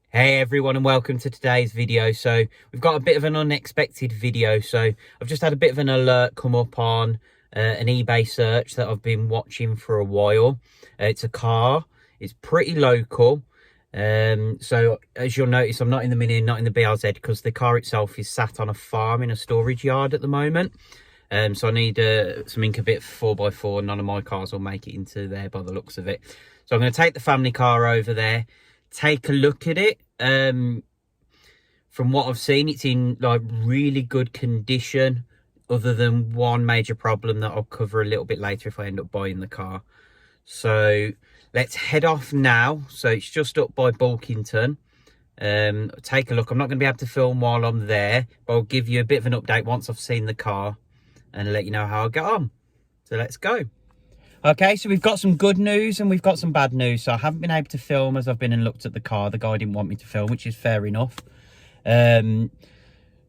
Hey everyone, and welcome to today's video. So we've got a bit of an unexpected video. So I've just had a bit of an alert come up on an eBay search that I've been watching for a while. It's a car. It's pretty local. So as you'll notice, I'm not in the Mini, not in the BRZ, because the car itself is sat on a farm in a storage yard at the moment. So I need something a bit 4x4. None of my cars will make it into there by the looks of it. So I'm going to take the family car over there, take a look at it. From what I've seen, it's in like really good condition, other than one major problem that I'll cover a little bit later if I end up buying the car. So let's head off now. So it's just up by Bulkington. Take a look. I'm not going to be able to film while I'm there, but I'll give you a bit of an update once I've seen the car and let you know how I get on. So let's go. Okay, so we've got some good news and we've got some bad news. So I haven't been able to film as I've been and looked at the car. The guy didn't want me to film, which is fair enough.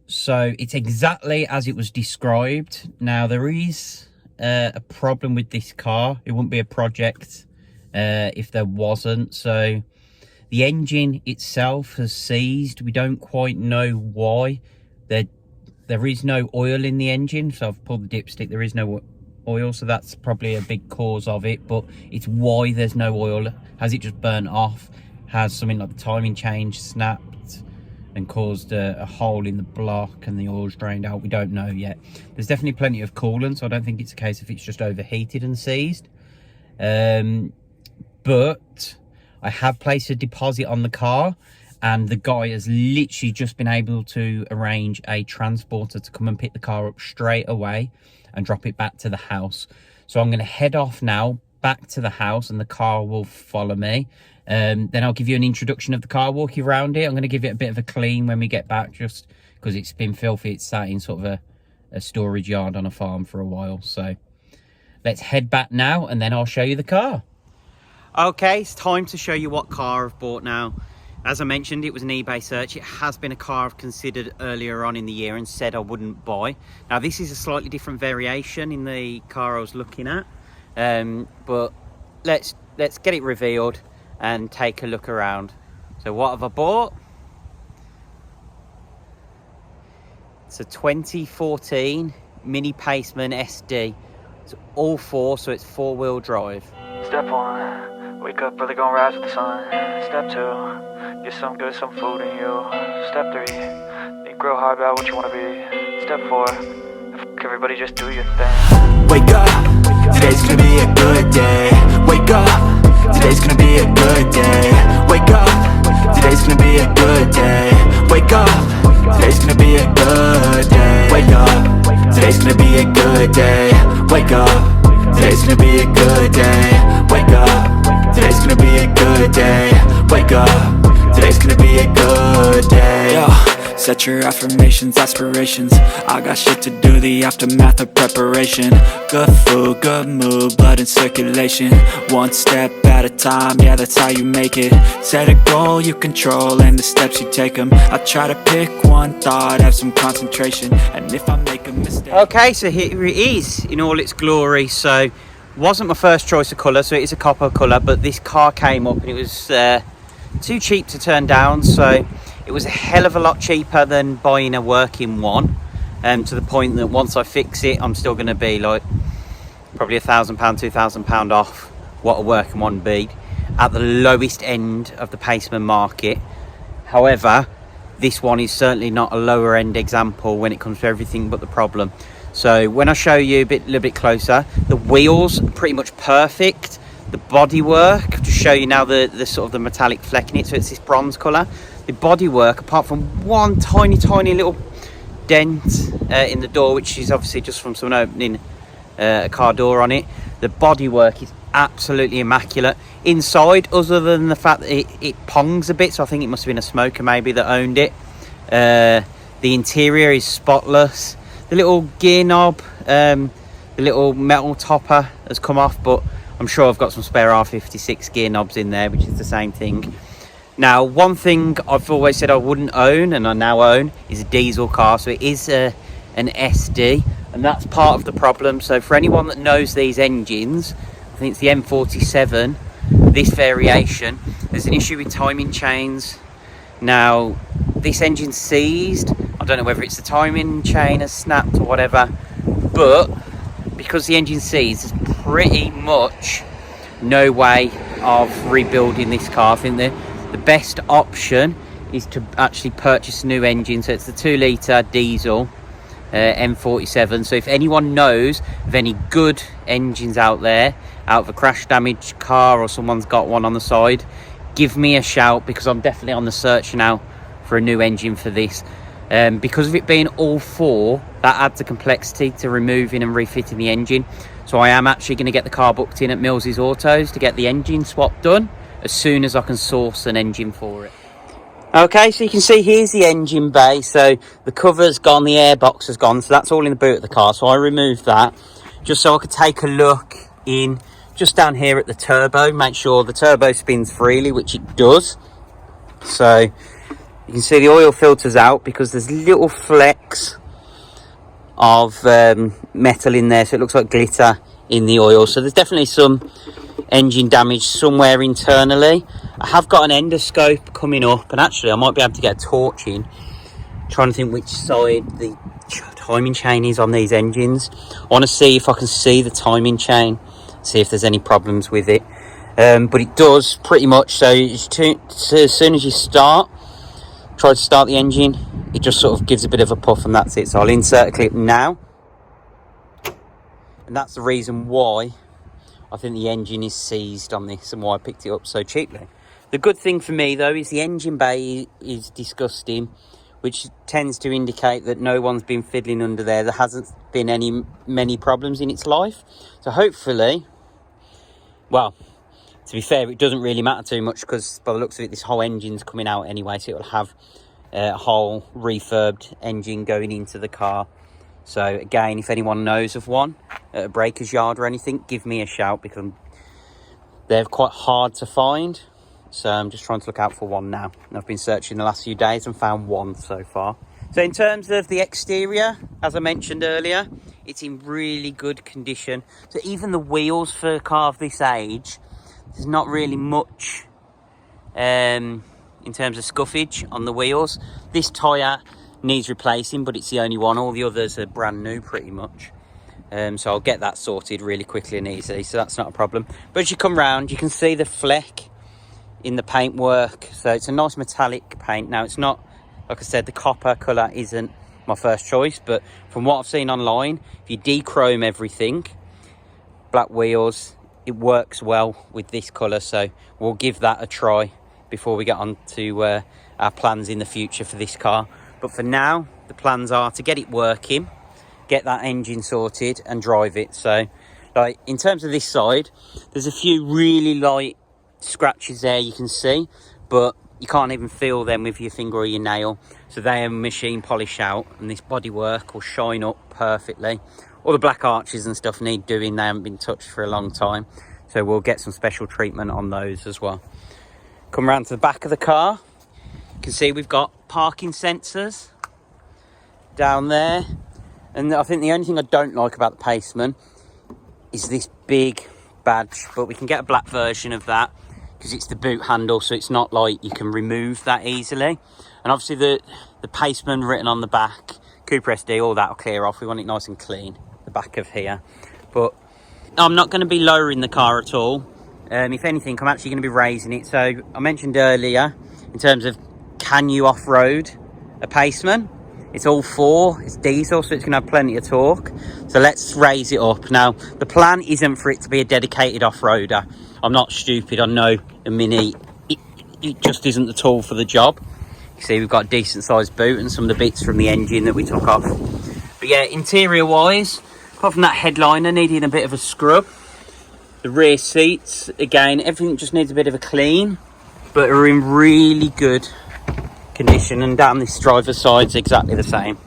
So it's exactly as it was described. Now, there is a problem with this car. It wouldn't be a project if there wasn't. So the engine itself has seized. We don't quite know why. There is no oil in the engine. So I've pulled the dipstick. There is no oil, so that's probably a big cause of it, but it's why there's no oil. Has it just burnt off? Has something like the timing change snapped and caused a hole in the block and the oil's drained out? We don't know yet. There's definitely plenty of coolant, so I don't think it's a case if it's just overheated and seized. But I have placed a deposit on the car, and the guy has literally just been able to arrange a transporter to come and pick the car up straight away and drop it back to the house. So I'm going to head off now back to the house, and the car will follow me. Then I'll give you an introduction of the car, walk you around it. I'm going to give it a bit of a clean when we get back, just because it's been filthy. It's sat in sort of a storage yard on a farm for a while. So let's head back now, and then I'll show you the car. Okay, it's time to show you what car I've bought now. As I mentioned, it was an eBay search. It has been a car I've considered earlier on in the year and said I wouldn't buy. Now, this is a slightly different variation in the car I was looking at. But let's get it revealed and take a look around. So what have I bought? It's a 2014 Mini Paceman SD. It's all four, so it's four-wheel drive. Step one, wake up early, gonna rise with the sun. Step two, get some good, some food in you. Step three, think real hard about what you wanna be. Step four, fuck everybody, just do your thing. Wake up, today's gonna be a good day. Wake up, today's gonna be a good day. Wake up, today's gonna be a good day. Wake up, today's gonna be a good day. Wake up, today's gonna be a good day. Wake up, today's gonna be a good day. Wake up, today's gonna be a good day. Wake up, today's gonna be a good day. Yo, set your affirmations, aspirations. I got shit to do, the aftermath of preparation. Good food, good mood, blood in circulation. One step at a time, yeah, that's how you make it. Set a goal you control and the steps you take them. I try to pick one thought, have some concentration, and if I make a mistake. Okay, so here it is in all its glory. So wasn't my first choice of colour, so it is a copper colour, but this car came up and it was too cheap to turn down. So it was a hell of a lot cheaper than buying a working one, to the point that once I fix it, I'm still going to be like probably £1,000, £2,000 off what a working one be, at the lowest end of the Paceman market. However, this one is certainly not a lower end example when it comes to everything but the problem. So when I show you a little bit closer, the wheels are pretty much perfect. The bodywork, to show you now the sort of the metallic fleck in it, so it's this bronze colour. The bodywork, apart from one tiny little dent in the door, which is obviously just from someone opening a car door on it, the bodywork is absolutely immaculate. Inside, other than the fact that it pongs a bit, so I think it must have been a smoker maybe that owned it. The interior is spotless. The little gear knob, the little metal topper has come off, but I'm sure I've got some spare R56 gear knobs in there, which is the same thing. Now, one thing I've always said I wouldn't own, and I now own, is a diesel car. So it is an SD, and that's part of the problem. So for anyone that knows these engines, I think it's the M47, this variation, there's an issue with timing chains Now, this engine's seized. I don't know whether it's the timing chain has snapped or whatever, but because the engine's seized, there's pretty much no way of rebuilding this car. I think the best option is to actually purchase a new engine. So it's the 2 litre diesel M47. So if anyone knows of any good engines out there, out of a crash damaged car, or someone's got one on the side, give me a shout, because I'm definitely on the search now for a new engine for this. Because of it being all 4, that adds a complexity to removing and refitting the engine. So I am actually going to get the car booked in at Mills's Autos to get the engine swap done as soon as I can source an engine for it. Okay, so you can see here's the engine bay. So the cover's gone, the airbox has gone, so that's all in the boot of the car. So I removed that just so I could take a look in just down here at the turbo, make sure the turbo spins freely, which it does. So you can see the oil filter's out because there's little flecks of metal in there, so it looks like glitter in the oil. So there's definitely some engine damage somewhere internally. I have got an endoscope coming up, and actually I might be able to get a torch in, trying to think which side the timing chain is on these engines. I want to see if I can see the timing chain, see if there's any problems with it. But it does pretty much. So as soon as you try to start the engine, it just sort of gives a bit of a puff, and that's it. So I'll insert a clip now, and that's the reason why I think the engine is seized on this and why I picked it up so cheaply. The good thing for me though is the engine bay is disgusting, which tends to indicate that no one's been fiddling under there. There hasn't been many problems in its life. So hopefully, well, to be fair, it doesn't really matter too much, because by the looks of it, this whole engine's coming out anyway, so it'll have a whole refurbed engine going into the car. So again, if anyone knows of one at a breaker's yard or anything, give me a shout, because they're quite hard to find. So I'm just trying to look out for one now, and I've been searching the last few days and found one so far. So in terms of the exterior, as I mentioned earlier, it's in really good condition. So even the wheels for a car of this age, there's not really much in terms of scuffage on the wheels. This tyre needs replacing, but it's the only one. All the others are brand new pretty much. So I'll get that sorted really quickly and easily, so that's not a problem. But as you come round, you can see the fleck in the paintwork. So it's a nice metallic paint. Now, it's not, like I said, the copper colour isn't my first choice, but from what I've seen online, if you dechrome everything, black wheels, it works well with this colour. So we'll give that a try before we get on to our plans in the future for this car. But for now, the plans are to get it working, get that engine sorted and drive it. So like in terms of this side, there's a few really light scratches there you can see, but you can't even feel them with your finger or your nail. So they are machine polish out, and this bodywork will shine up perfectly. All the black arches and stuff need doing. They haven't been touched for a long time, so we'll get some special treatment on those as well. Come around to the back of the car, you can see we've got parking sensors down there. And I think the only thing I don't like about the Paceman is this big badge, but we can get a black version of that because it's the boot handle, so it's not like you can remove that easily. And obviously the Paceman written on the back, Cooper SD, all that will clear off. We want it nice and clean, the back of here. But I'm not going to be lowering the car at all. If anything, I'm actually going to be raising it. So I mentioned earlier, in terms of can you off-road a Paceman, it's all 4, it's diesel, so it's going to have plenty of torque. So let's raise it up. Now, the plan isn't for it to be a dedicated off-roader. I'm not stupid. I know a Mini, it just isn't the tool for the job. You see, we've got a decent sized boot and some of the bits from the engine that we took off. But yeah, interior wise, apart from that headliner needing a bit of a scrub, the rear seats, again, everything just needs a bit of a clean, but are in really good condition. And down this driver's side's exactly the same.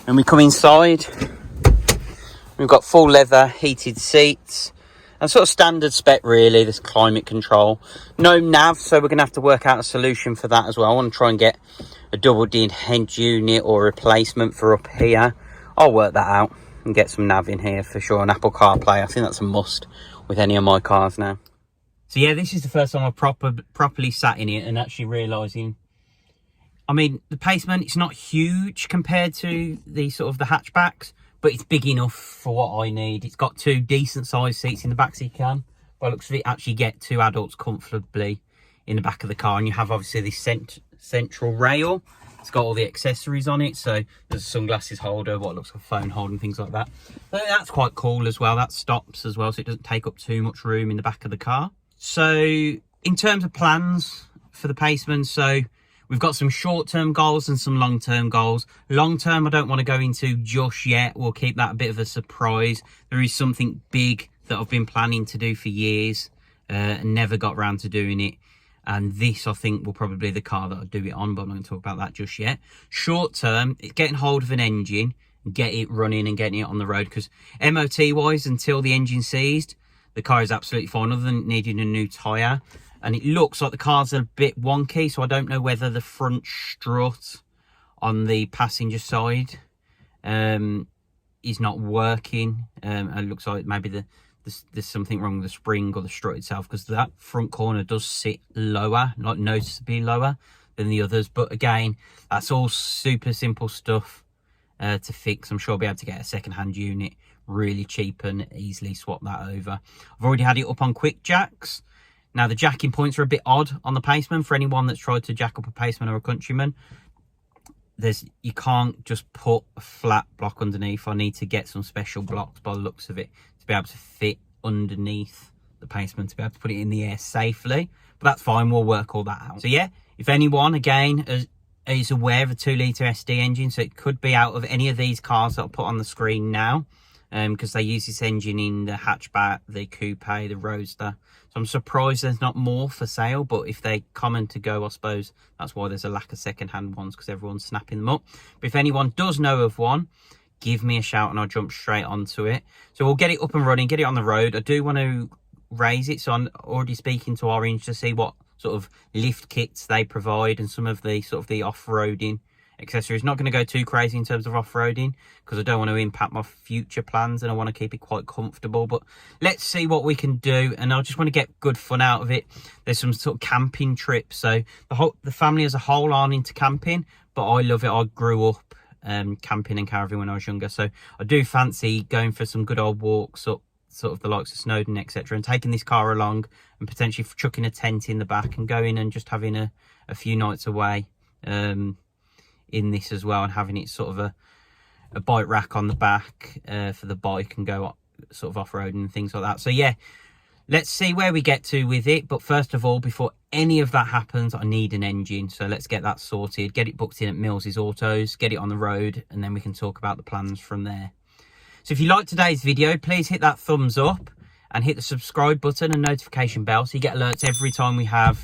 And we come inside, we've got full leather heated seats and sort of standard spec really. This climate control, no nav, so we're gonna have to work out a solution for that as well. I want to try and get a double D head unit or replacement for up here. I'll work that out and get some nav in here for sure. An Apple CarPlay, I think that's a must with any of my cars now. So yeah, this is the first time I've properly sat in it and actually realising I mean, the Paceman, it's not huge compared to the sort of the hatchbacks, but it's big enough for what I need. It's got 2 decent sized seats in the back, so you can, by the looks of it, actually get 2 adults comfortably in the back of the car. And you have obviously this central rail. It's got all the accessories on it, so there's a sunglasses holder, what looks like a phone holder and things like that. So that's quite cool as well. That stops as well, so it doesn't take up too much room in the back of the car. So in terms of plans for the Paceman, so we've got some short-term goals and some long-term goals. Long-term, I don't want to go into just yet. We'll keep that a bit of a surprise. There is something big that I've been planning to do for years and never got around to doing it. And this, I think, will probably be the car that I'll do it on, but I'm not going to talk about that just yet. Short-term, it's getting hold of an engine, get it running and getting it on the road. Because MOT-wise, until the engine's seized, the car is absolutely fine, other than needing a new tyre. And it looks like the car's a bit wonky, so I don't know whether the front strut on the passenger side is not working. It looks like maybe there's something wrong with the spring or the strut itself, because that front corner does sit lower, like noticeably lower than the others. But again, that's all super simple stuff to fix. I'm sure I'll be able to get a second-hand unit really cheap and easily swap that over. I've already had it up on quick jacks. Now, the jacking points are a bit odd on the Paceman. For anyone that's tried to jack up a Paceman or a Countryman, you can't just put a flat block underneath. I need to get some special blocks by the looks of it to be able to fit underneath the Paceman, to be able to put it in the air safely. But that's fine, we'll work all that out. So yeah, if anyone, again, is aware of a 2-litre SD engine, so it could be out of any of these cars that I'll put on the screen now, because they use this engine in the hatchback, the coupe, the roadster. So I'm surprised there's not more for sale, but if they come to go, I suppose that's why there's a lack of second-hand ones, because everyone's snapping them up. But if anyone does know of one, give me a shout and I'll jump straight onto it. So we'll get it up and running, get it on the road. I do want to raise it, so I'm already speaking to Orange to see what sort of lift kits they provide and some of the sort of the off-roading accessories. Not going to go too crazy in terms of off-roading, because I don't want to impact my future plans and I want to keep it quite comfortable. But let's see what we can do, and I just want to get good fun out of it. There's some sort of camping trips, so the family as a whole aren't into camping, but I love it. I grew up camping and caravanning when I was younger, so I do fancy going for some good old walks up sort of the likes of Snowdon, etc., and taking this car along and potentially chucking a tent in the back and going and just having a few nights away in this as well, and having it sort of a bike rack on the back for the bike and go sort of off-roading and things like that. So yeah, let's see where we get to with it. But first of all, before any of that happens, I need an engine. So let's get that sorted, get it booked in at Mills's Autos, get it on the road, and then we can talk about the plans from there. So if you like today's video, please hit that thumbs up and hit the subscribe button and notification bell so you get alerts every time we have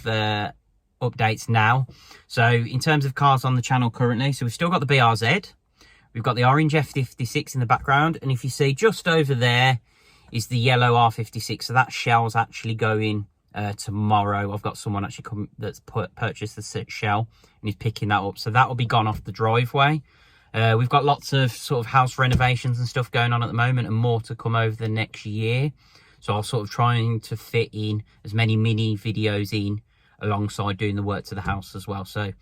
updates now. So in terms of cars on the channel currently, so we've still got the BRZ, we've got the orange F56 in the background, and if you see just over there is the yellow R56. So that shell's actually going tomorrow. I've got someone actually come that's purchased the shell and he's picking that up, so that will be gone off the driveway. We've got lots of sort of house renovations and stuff going on at the moment, and more to come over the next year. So I'm sort of trying to fit in as many mini videos in alongside doing the work to the house as well. So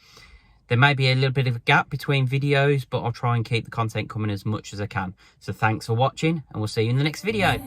there may be a little bit of a gap between videos, but I'll try and keep the content coming as much as I can. So thanks for watching, and we'll see you in the next video.